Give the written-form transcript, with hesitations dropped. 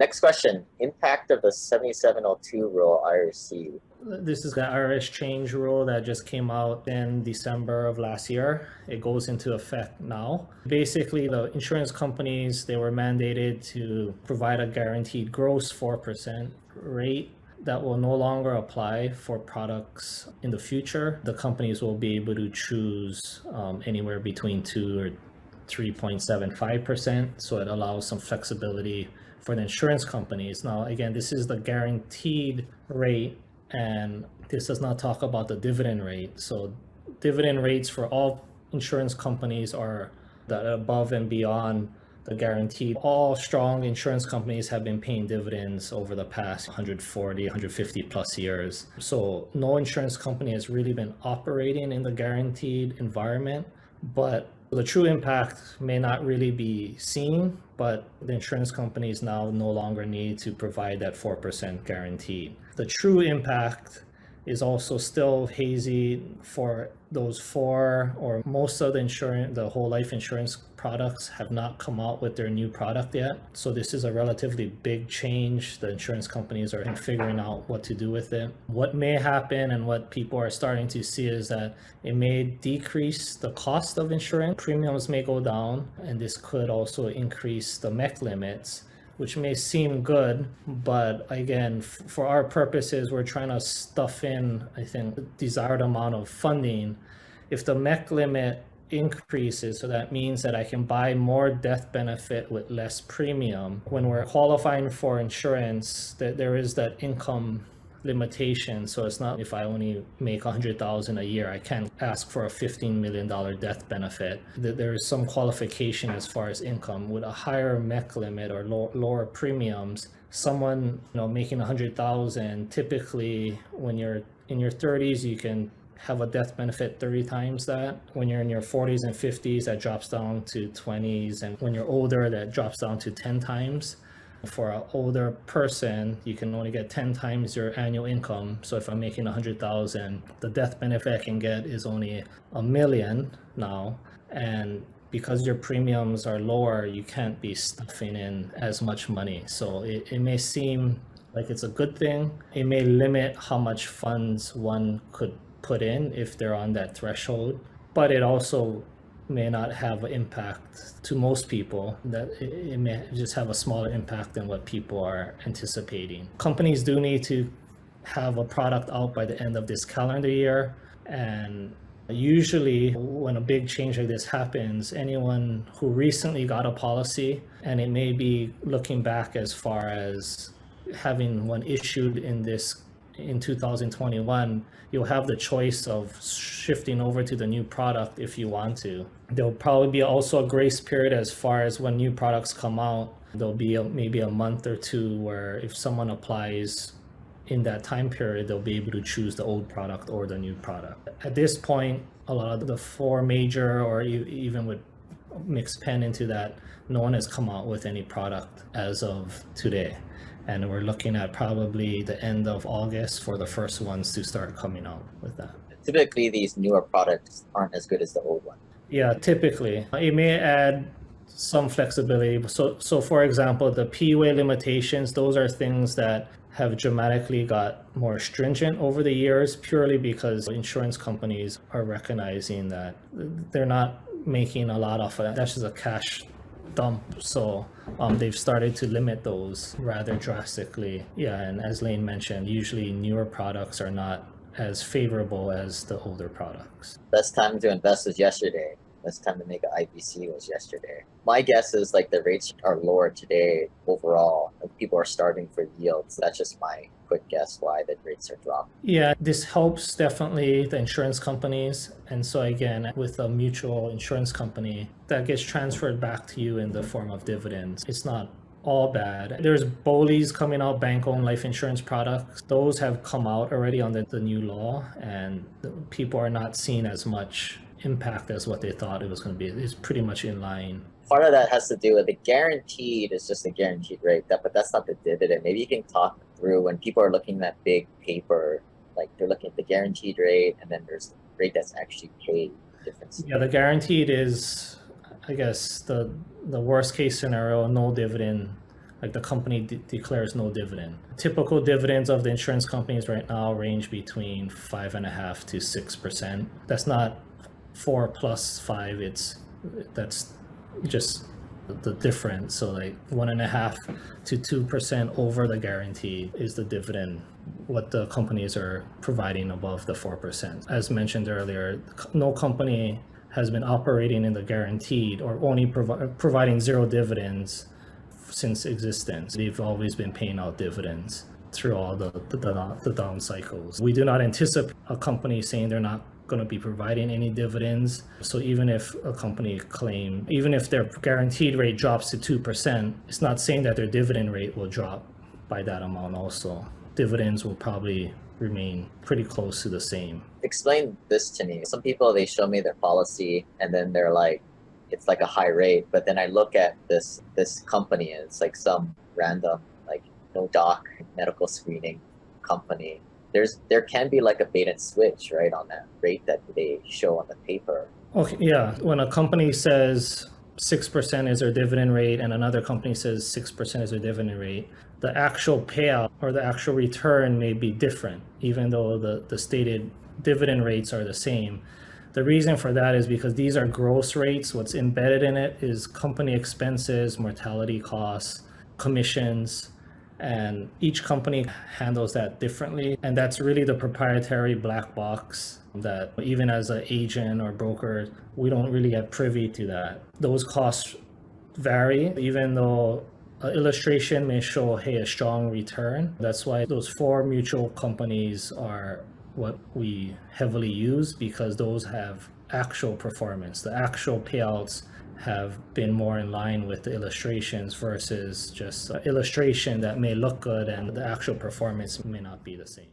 Next question, impact of the 7702 rule IRC. This is the IRS change rule that just came out in December of last year. It goes into effect now. Basically, the insurance companies, they were mandated to provide a guaranteed gross 4% rate that will no longer apply for products in the future. The companies will be able to choose anywhere between 2 or 3.75%. So it allows some flexibility for the insurance companies. Now, again, this is the guaranteed rate, and this does not talk about the dividend rate. So dividend rates for all insurance companies are that above and beyond the guaranteed. All strong insurance companies have been paying dividends over the past 140, 150 plus years. So no insurance company has really been operating in the guaranteed environment, but the true impact may not really be seen, but the insurance companies now no longer need to provide that 4% guarantee. The true impact is also still hazy for those four, or most of the whole life insurance products have not come out with their new product yet. So this is a relatively big change. The insurance companies are figuring out what to do with it. What may happen and what people are starting to see is that it may decrease the cost of insurance. Premiums may go down, and this could also increase the MEC limits, which may seem good, but again, for our purposes, we're trying to stuff in, I think, the desired amount of funding. If the MEC limit increases, so that means that I can buy more death benefit with less premium. When we're qualifying for insurance, that there is that income limitation. So it's not, if I only make $100,000 a year, I can't ask for a $15 million death benefit. There is some qualification as far as income. With a higher MEC limit or lower premiums, someone making $100,000, typically when you're in your 30s, you can have a death benefit 30 times that. When you're in your 40s and 50s, that drops down to 20s, and when you're older, that drops down to 10 times. For an older person, you can only get 10 times your annual income. So if I'm making $100,000, the death benefit I can get is only $1 million now. And because your premiums are lower, you can't be stuffing in as much money. So it may seem like it's a good thing. It may limit how much funds one could put in if they're on that threshold, but it also may not have an impact to most people, that it may just have a smaller impact than what people are anticipating. Companies do need to have a product out by the end of this calendar year, and usually when a big change like this happens, anyone who recently got a policy, and it may be looking back as far as having one issued in 2021, you'll have the choice of shifting over to the new product if you want to. There'll probably be also a grace period as far as when new products come out. There'll be maybe a month or two where if someone applies in that time period, they'll be able to choose the old product or the new product. At this point, a lot of the four major, or even with mixed pen into that, no one has come out with any product as of today. And we're looking at probably the end of August for the first ones to start coming out with that. Typically, these newer products aren't as good as the old one. Yeah, typically. It may add some flexibility. So for example, the PUA limitations, those are things that have dramatically got more stringent over the years, purely because insurance companies are recognizing that they're not making a lot off of that. That's just a cash dump. So they've started to limit those rather drastically. Yeah, and as Lane mentioned, usually newer products are not as favorable as the older products. Best time to invest was yesterday. Best time to make an IBC was yesterday. My guess is like the rates are lower today overall. Like people are starting for yields. That's just my quick guess why the rates are dropping. Yeah, this helps definitely the insurance companies. And so again, with a mutual insurance company, that gets transferred back to you in the form of dividends. It's not all bad. There's BOLIs coming out, bank-owned life insurance products. Those have come out already on the new law, and people are not seeing as much impact as what they thought it was going to be. It's pretty much in line. Part of that has to do with the guaranteed is just a guaranteed rate, but that's not the dividend. Maybe you can talk through when people are looking at big paper, like they're looking at the guaranteed rate, and then there's the rate that's actually paid. Difference. Yeah, the guaranteed is, I guess, the worst case scenario, no dividend Like the company declares no dividend. Typical dividends of the insurance companies right now range between 5.5% to 6%. That's not 4 plus 5. That's just the difference. So like 1.5% to 2% over the guarantee is the dividend, what the companies are providing above the 4%. As mentioned earlier, no company has been operating in the guaranteed or only providing zero dividends since existence. They've always been paying out dividends through all the down cycles. We do not anticipate a company saying they're not going to be providing any dividends. So even if a company even if their guaranteed rate drops to 2%, it's not saying that their dividend rate will drop by that amount also. Dividends will probably remain pretty close to the same. Explain this to me. Some people, they show me their policy and then they're like, it's like a high rate, but then I look at this company and it's like some random, like no doc medical screening company. There can be like a bait and switch, right, on that rate that they show on the paper. Okay, yeah. When a company says 6% is their dividend rate and another company says 6% is their dividend rate, the actual payout or the actual return may be different, even though the stated dividend rates are the same. The reason for that is because these are gross rates. What's embedded in it is company expenses, mortality costs, commissions, and each company handles that differently. And that's really the proprietary black box that even as an agent or broker, we don't really get privy to that. Those costs vary, even though an illustration may show, hey, a strong return. That's why those 4 mutual companies are what we heavily use, because those have actual performance. The actual payouts have been more in line with the illustrations versus just an illustration that may look good and the actual performance may not be the same.